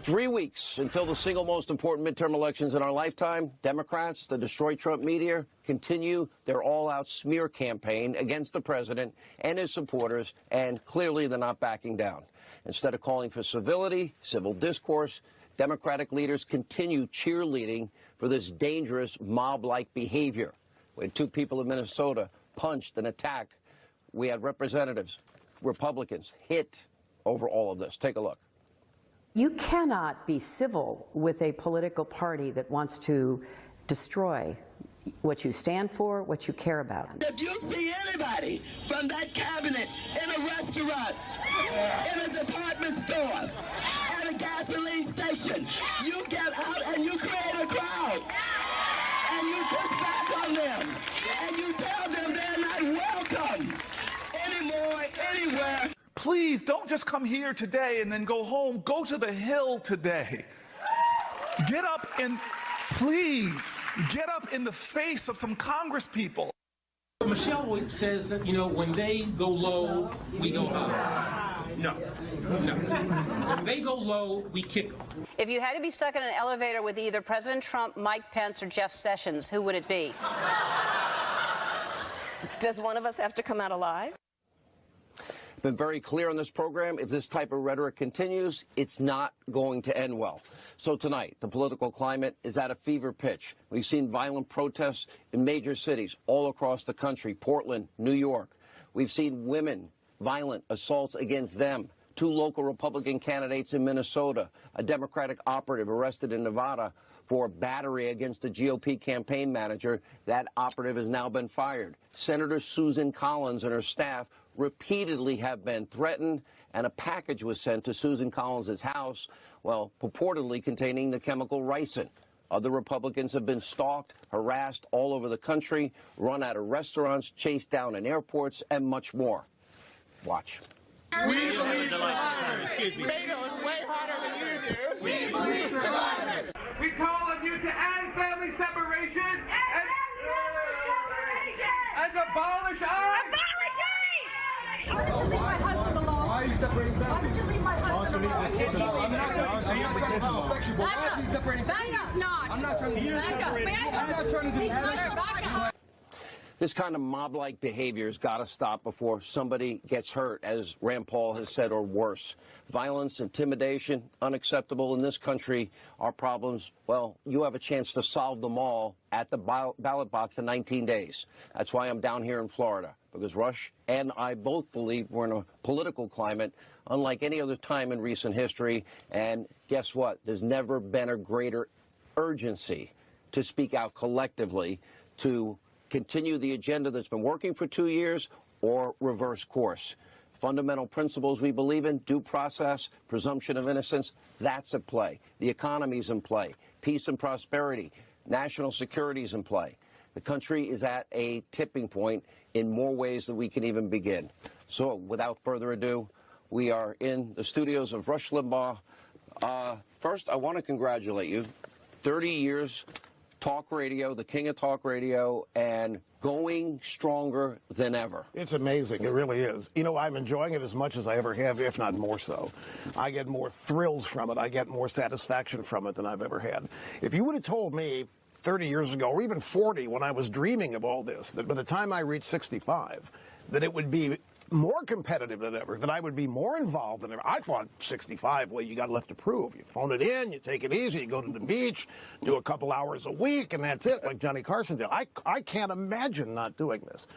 3 weeks until the single most important midterm elections in our lifetime, Democrats, the Destroy Trump media, continue their all-out smear campaign against the president and his supporters, and clearly they're not backing down. Instead of calling for civility, civil discourse, Democratic leaders continue cheerleading for this dangerous mob-like behavior. We had 2 people in Minnesota punched and attacked. We had representatives, Republicans, hit over all of this. Take a look. You cannot be civil with a political party that wants to destroy what you stand for, what you care about. If you see anybody from that cabinet in a restaurant, in a department store, at a gasoline station, you get out and you create a crowd. And you push back on them. And you tell them they're not welcome anymore, anywhere. Please don't just come here today and then go home. Go to the Hill today. Get up and please get up in the face of some Congress people. Michelle says that, when they go low, we go high. No. When they go low, we kick them. If you had to be stuck in an elevator with either President Trump, Mike Pence, or Jeff Sessions, who would it be? Does one of us have to come out alive? Been very clear on this program. If this type of rhetoric continues, it's not going to end well. So tonight, the political climate is at a fever pitch. We've seen violent protests in major cities all across the country, Portland, New York. We've seen women, violent assaults against them. 2 local Republican candidates in Minnesota, a Democratic operative arrested in Nevada for battery against the GOP campaign manager. That operative has now been fired. Senator Susan Collins and her staff repeatedly have been threatened, and a package was sent to Susan Collins' house, well, purportedly containing the chemical ricin. Other Republicans have been stalked, harassed all over the country, run out of restaurants, chased down in airports, and much more. Watch. We believe survivors. Excuse me. Beto is way hotter than you do. We believe survivors. We call on you to end family separation and abolish ICE. Why did you leave my husband alone? Why are you separating families? Why did you leave my husband alone? I'm not trying to disrespect you, but why is he separating families? He's not. I'm not trying to disrespect you. I'm not trying to disrespect you. This kind of mob-like behavior has got to stop before somebody gets hurt, as Rand Paul has said, or worse. Violence, intimidation, unacceptable in this country. Our problems, well, you have a chance to solve them all at the ballot box in 19 days. That's why I'm down here in Florida, because Rush and I both believe we're in a political climate unlike any other time in recent history. And guess what? There's never been a greater urgency to speak out collectively to continue the agenda that's been working for 2 years or reverse course. Fundamental principles we believe in, due process, presumption of innocence, that's at play. The economy's in play. Peace and prosperity. National security is in play. The country is at a tipping point in more ways than we can even begin. So without further ado, we are in the studios of Rush Limbaugh. First, I want to congratulate you. 30 years talk radio, the king of talk radio, and going stronger than ever. It's amazing. It really is. I'm enjoying it as much as I ever have, if not more so. I get more thrills from it. I get more satisfaction from it than I've ever had. If you would have told me 30 years ago, or even 40, when I was dreaming of all this, that by the time I reached 65, that it would be more competitive than ever, that I would be more involved than ever. I thought 65, well, you got left to prove. You phone it in, you take it easy, you go to the beach, do a couple hours a week, and that's it, like Johnny Carson did. I can't imagine not doing this.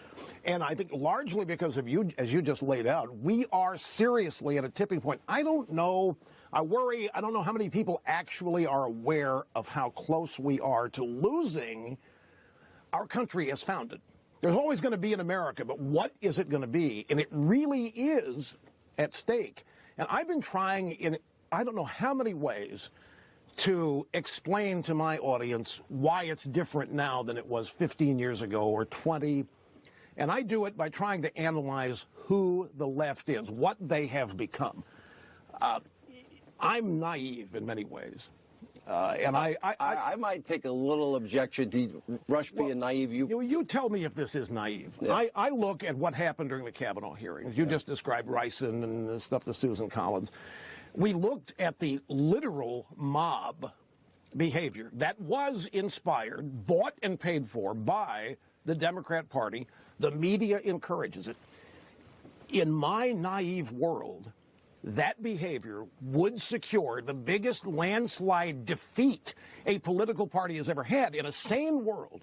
And I think largely because of you, as you just laid out, we are seriously at a tipping point. I don't know, I worry, I don't know how many people actually are aware of how close we are to losing our country as founded. There's always going to be an America, but what is it going to be? And it really is at stake. And I've been trying in I don't know how many ways to explain to my audience why it's different now than it was 15 years ago or 20. And I do it by trying to analyze who the left is, what they have become. I'm naive in many ways. And I might take a little objection to Rush being naive. You tell me if this is naive. Yeah. I look at what happened during the Kavanaugh hearings. You just described Ricin and the stuff to Susan Collins. We looked at the literal mob behavior that was inspired, bought and paid for by the Democrat Party. The media encourages it. In my naive world, that behavior would secure the biggest landslide defeat a political party has ever had. In a sane world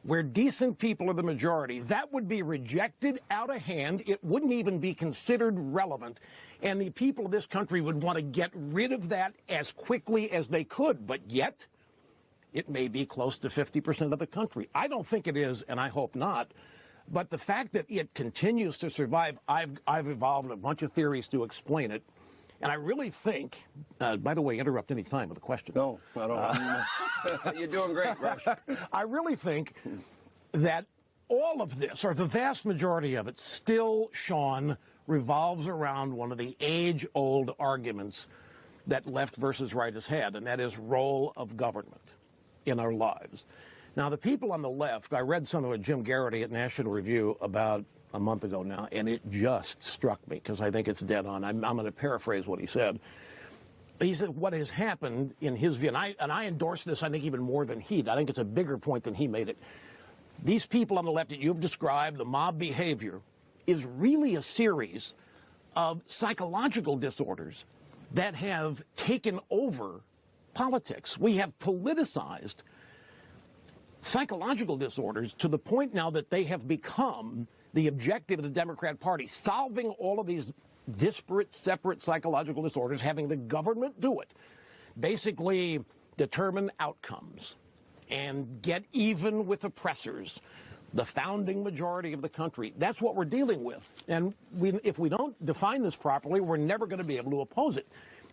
where decent people are the majority, that would be rejected out of hand. It wouldn't even be considered relevant. And the people of this country would want to get rid of that as quickly as they could. But yet, it may be close to 50% of the country. I don't think it is, and I hope not. But the fact that it continues to survive, I've evolved a bunch of theories to explain it. And I really think, by the way, interrupt any time with a question. No, I don't. You're doing great, Rush. I really think that all of this, or the vast majority of it, still, Sean, revolves around one of the age-old arguments that left versus right has had, and that is role of government in our lives. Now, the people on the left, I read some of Jim Garrity at National Review about a month ago now, and it just struck me because I think it's dead on. I'm going to paraphrase what he said. He said what has happened in his view, and I endorse this, I think, even more than he did. I think it's a bigger point than he made it. These people on the left that you've described, the mob behavior, is really a series of psychological disorders that have taken over politics. We have politicized psychological disorders to the point now that they have become the objective of the Democrat Party, solving all of these disparate, separate psychological disorders, having the government do it, basically determine outcomes and get even with oppressors, the founding majority of the country. That's what we're dealing with. And if we don't define this properly, we're never going to be able to oppose it.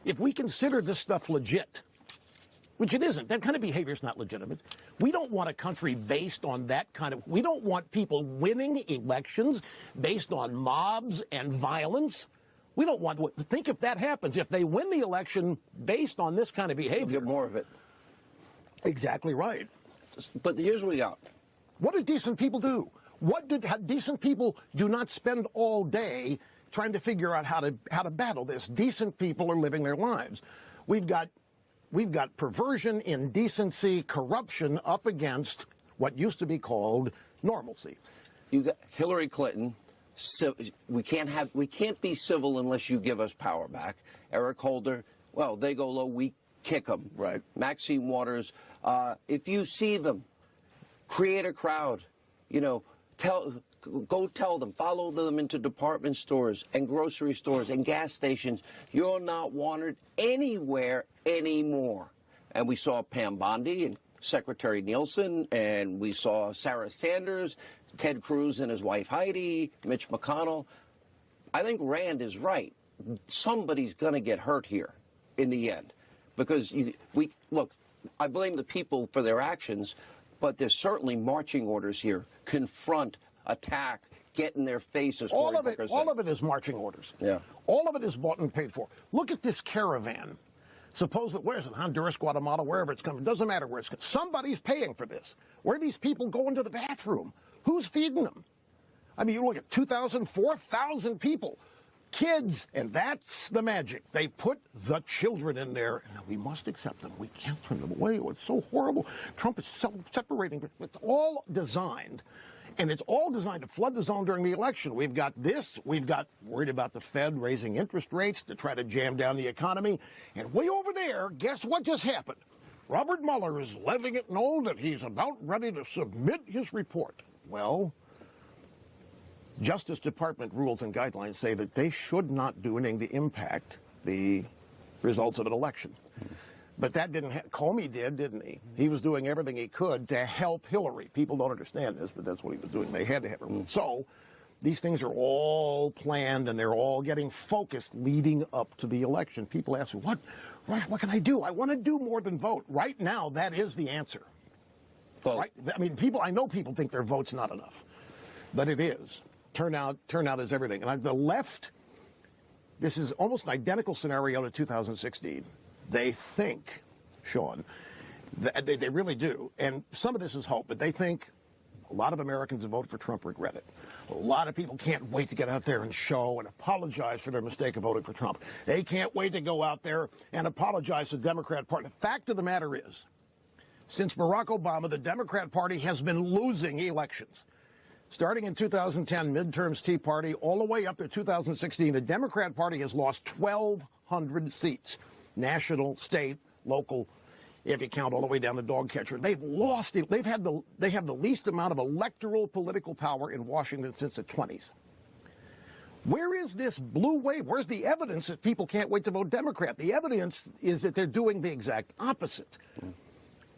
If we consider this stuff legit, which it isn't. That kind of behavior is not legitimate. We don't want a country based on that kind of... We don't want people winning elections based on mobs and violence. We don't want... Think if that happens. If they win the election based on this kind of behavior... We'll get more of it. Exactly right. But here's what we got. What do decent people do? Decent people do not spend all day trying to figure out how to battle this. Decent people are living their lives. We've got perversion, indecency, corruption up against what used to be called normalcy. You got Hillary Clinton. We can't be civil unless you give us power back. Eric Holder. Well, they go low, we kick them. Right. Maxine Waters. If you see them, create a crowd. You know, go tell them, follow them into department stores and grocery stores and gas stations. You're not wanted anywhere anymore. And we saw Pam Bondi and Secretary Nielsen, and we saw Sarah Sanders, Ted Cruz and his wife Heidi, Mitch McConnell. I think Rand is right. Somebody's going to get hurt here in the end. Because, look, I blame the people for their actions, but there's certainly marching orders here. Confront, attack, get in their faces. All of it is marching orders. Yeah. All of it is bought and paid for. Look at this caravan. Suppose that, where is it? Honduras, Guatemala, wherever it's coming. It doesn't matter where it's coming. Somebody's paying for this. Where are these people going to the bathroom? Who's feeding them? I mean, you look at 2,000, 4,000 people. Kids, and that's the magic. They put the children in there, and we must accept them. We can't turn them away. It's so horrible. Trump is separating. It's all designed, and it's all designed to flood the zone during the election. We've got this. We've got worried about the Fed raising interest rates to try to jam down the economy. And way over there, guess what just happened? Robert Mueller is letting it know that he's about ready to submit his report. Well, Justice Department rules and guidelines say that they should not do anything to impact the results of an election. But that didn't Comey did, didn't he? He was doing everything he could to help Hillary. People don't understand this, but that's what he was doing. They had to have her. So these things are all planned, and they're all getting focused leading up to the election. People ask me, Rush, what can I do? I want to do more than vote. Right now, that is the answer. Right? I mean, I know people think their vote's not enough, but it is. Turnout is everything. And the left, this is almost an identical scenario to 2016. They think, Sean, they really do, and some of this is hope, but they think A lot of Americans who voted for Trump regret it. A lot of people can't wait to get out there and show and apologize for their mistake of voting for Trump. They can't wait to go out there and apologize to the Democrat Party. The fact of the matter is, since Barack Obama, the Democrat Party has been losing elections. Starting in 2010, midterms, Tea Party, all the way up to 2016, the Democrat Party has lost 1,200 seats, national, state, local, if you count all the way down to dog catcher. They've lost it. They have the least amount of electoral political power in Washington since the 20s. Where is this blue wave? Where's the evidence that people can't wait to vote Democrat? The evidence is that they're doing the exact opposite.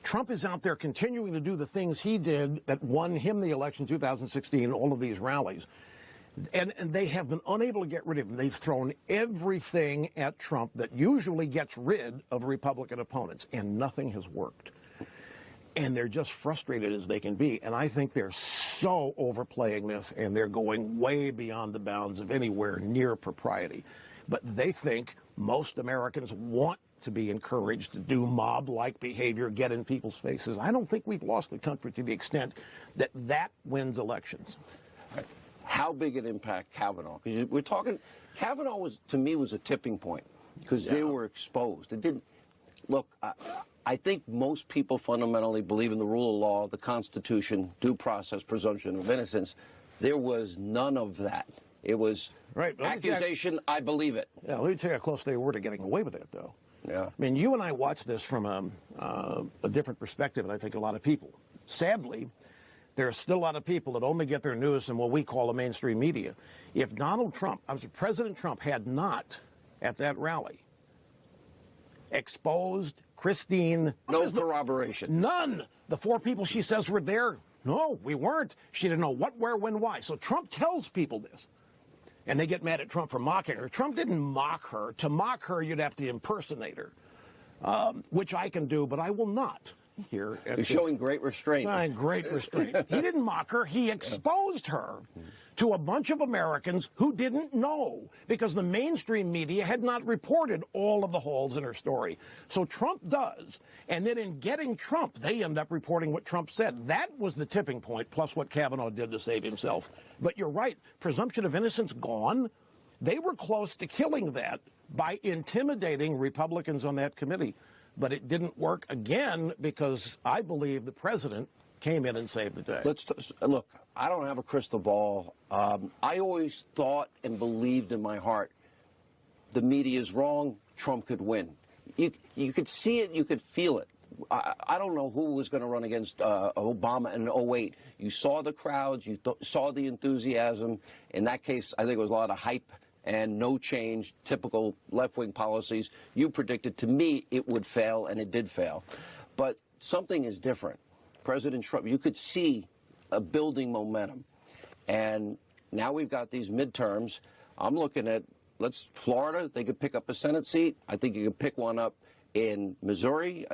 Trump is out there continuing to do the things he did that won him the election in 2016, all of these rallies. And they have been unable to get rid of him. They've thrown everything at Trump that usually gets rid of Republican opponents, and nothing has worked. And they're just frustrated as they can be. And I think they're so overplaying this, and they're going way beyond the bounds of anywhere near propriety. But they think most Americans want to be encouraged to do mob-like behavior, get in people's faces. I don't think we've lost the country to the extent that that wins elections. How big an impact Kavanaugh? Because we're talking, Kavanaugh was, to me, was a tipping point because they were exposed. It didn't, look, I think most people fundamentally believe in the rule of law, the Constitution, due process, presumption of innocence. There was none of that. It was accusation, I believe it. Yeah, let me tell you how close they were to getting away with it, though. Yeah. I mean, you and I watch this from a different perspective, and I think a lot of people. Sadly, there are still a lot of people that only get their news from what we call the mainstream media. If Donald Trump, President Trump, had not, at that rally, exposed Christine... No corroboration. None. The 4 people she says were there. No, we weren't. She didn't know what, where, when, why. So Trump tells people this. And they get mad at Trump for mocking her. Trump didn't mock her. To mock her, you'd have to impersonate her, which I can do, but I will not. Here, you're showing great restraint. Great restraint. He didn't mock her. He exposed her to a bunch of Americans who didn't know because the mainstream media had not reported all of the holes in her story. So Trump does. And then in getting Trump, they end up reporting what Trump said. That was the tipping point, plus what Kavanaugh did to save himself. But you're right. Presumption of innocence gone. They were close to killing that by intimidating Republicans on that committee. But it didn't work again because I believe the president came in and saved the day. Look, I don't have a crystal ball. I always thought and believed in my heart the media is wrong, Trump could win. You could see it, you could feel it. I don't know who was going to run against Obama in 2008. You saw the crowds, you saw the enthusiasm. In that case, I think it was a lot of hype and no change, typical left-wing policies. You predicted, to me, it would fail, and it did fail. But something is different. President Trump, you could see a building momentum. And now we've got these midterms. I'm looking at, Florida, they could pick up a Senate seat. I think you could pick one up in Missouri.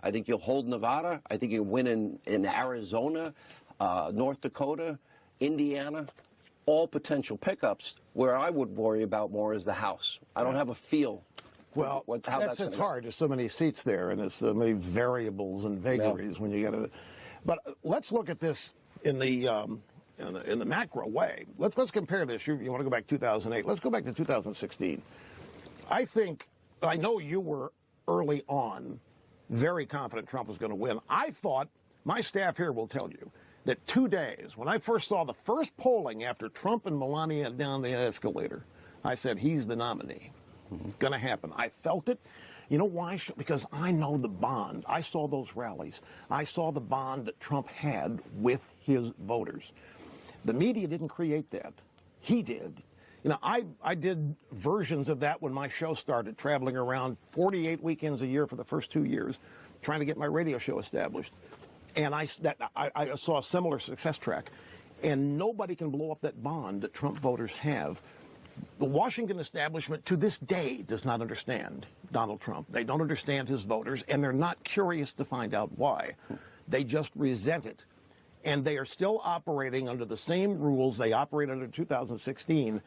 I think you'll hold Nevada. I think you'll win in Arizona, North Dakota, Indiana. All potential pickups. Where I would worry about more is the House. I don't have a feel. Well, it's hard. There's so many seats there, and there's so many variables and vagaries when you get it. But let's look at this in the macro way. Let's compare this. You want to go back to 2008? Let's go back to 2016. I know you were early on very confident Trump was going to win. I thought, my staff here will tell you, that 2 days, when I first saw the first polling after Trump and Melania down the escalator, I said, he's the nominee. It's going to happen. I felt it. You know why? Because I know the bond. I saw those rallies. I saw the bond that Trump had with his voters. The media didn't create that. He did. You know, I did versions of that when my show started, traveling around 48 weekends a year for the first 2 years, trying to get my radio show established. And I saw a similar success track. And nobody can blow up that bond that Trump voters have. The Washington establishment to this day does not understand Donald Trump. They don't understand his voters, and they're not curious to find out why. They just resent it. And they are still operating under the same rules they operated under 2016.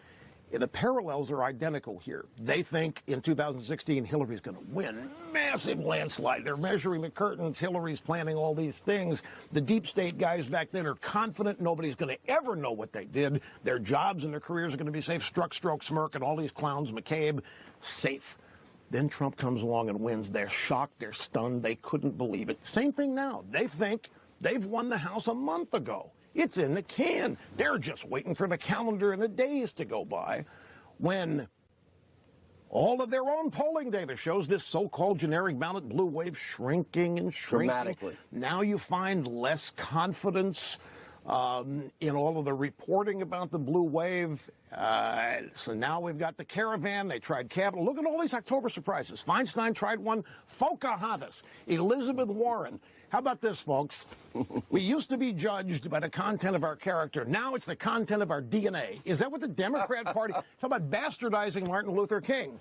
The parallels are identical here. They think in 2016 Hillary's going to win. Massive landslide. They're measuring the curtains. Hillary's planning all these things. The deep state guys back then are confident nobody's going to ever know what they did. Their jobs and their careers are going to be safe. Struck, stroke, smirk, and all these clowns, McCabe, safe. Then Trump comes along and wins. They're shocked. They're stunned. They couldn't believe it. Same thing now. They think they've won the House a month ago. It's in the can. They're just waiting for the calendar and the days to go by when all of their own polling data shows this so-called generic ballot blue wave shrinking and shrinking. Dramatically. Now you find less confidence in all of the reporting about the blue wave. So now we've got the caravan. They tried Capitol. Look at all these October surprises. Feinstein tried one. Pocahontas. Elizabeth Warren. How about this, folks? We used to be judged by the content of our character. Now it's the content of our DNA. Is that what the Democrat Party... Talk about bastardizing Martin Luther King.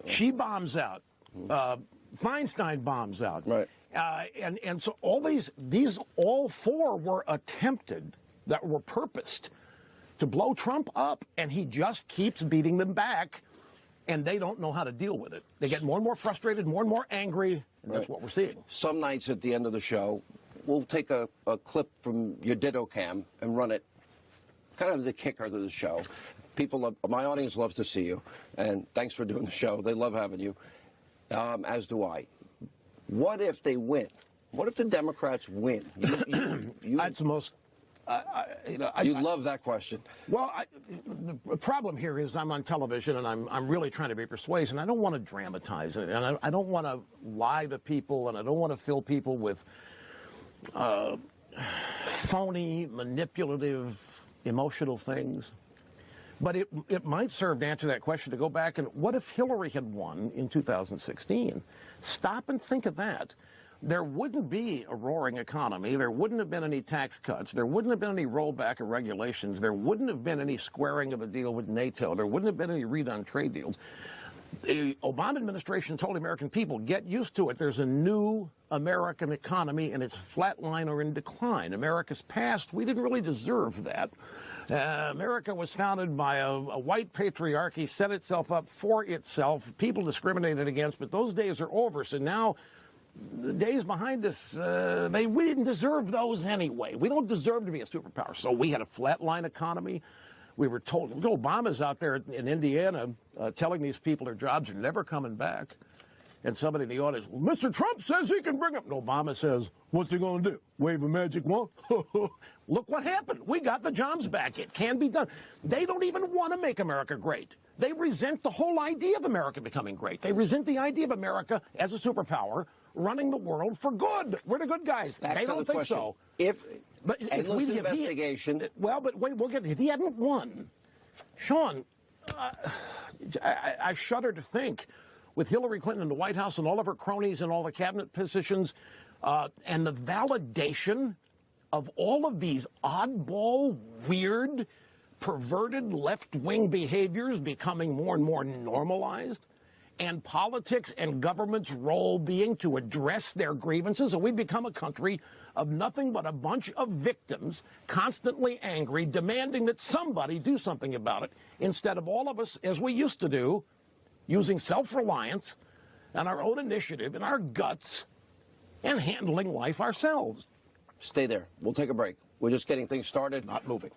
She bombs out. Feinstein bombs out. Right. And so all these all four were attempted, that were purposed to blow Trump up, and he just keeps beating them back, and they don't know how to deal with it. They get more and more frustrated, more and more angry, and that's what we're seeing. Some nights at the end of the show, we'll take a clip from your Ditto Cam and run it, kind of the kicker to the show. My audience loves to see you, and thanks for doing the show. They love having you, as do I. What if they win? What if the Democrats win? That's the most... you love that question. Well, the problem here is I'm on television, and I'm really trying to be persuasive, and I don't want to dramatize it, and I don't want to lie to people, and I don't want to fill people with phony, manipulative, emotional things. But it might serve to answer that question, to go back and what if Hillary had won in 2016? Stop and think of that. There wouldn't be a roaring economy. There wouldn't have been any tax cuts. There wouldn't have been any rollback of regulations. There wouldn't have been any squaring of the deal with NATO. There wouldn't have been any redone trade deals. The Obama administration told the American people, get used to it. There's a new American economy, and it's flatline or in decline. America's past, we didn't really deserve that. America was founded by a white patriarchy, set itself up for itself, people discriminated against, but those days are over. So now the days behind us, we didn't deserve those anyway. We don't deserve to be a superpower. So we had a flatline economy. We were told, Obama's out there in Indiana telling these people their jobs are never coming back. And somebody in the audience, well, Mr. Trump says he can bring them. And Obama says, what's he going to do? Wave a magic wand? Look what happened. We got the jobs back. It can be done. They don't even want to make America great. They resent the whole idea of America becoming great. They resent the idea of America as a superpower running the world for good. We're the good guys. They don't think so. But if we investigation. But wait, we'll get. If he hadn't won, Sean, I shudder to think, with Hillary Clinton in the White House and all of her cronies and all the cabinet positions, and the validation of all of these oddball, weird, perverted left-wing behaviors becoming more and more normalized, and politics and government's role being to address their grievances, and we become a country of nothing but a bunch of victims, constantly angry, demanding that somebody do something about it, instead of all of us, as we used to do, using self-reliance and our own initiative and our guts and handling life ourselves. Stay there. We'll take a break. We're just getting things started. Not moving.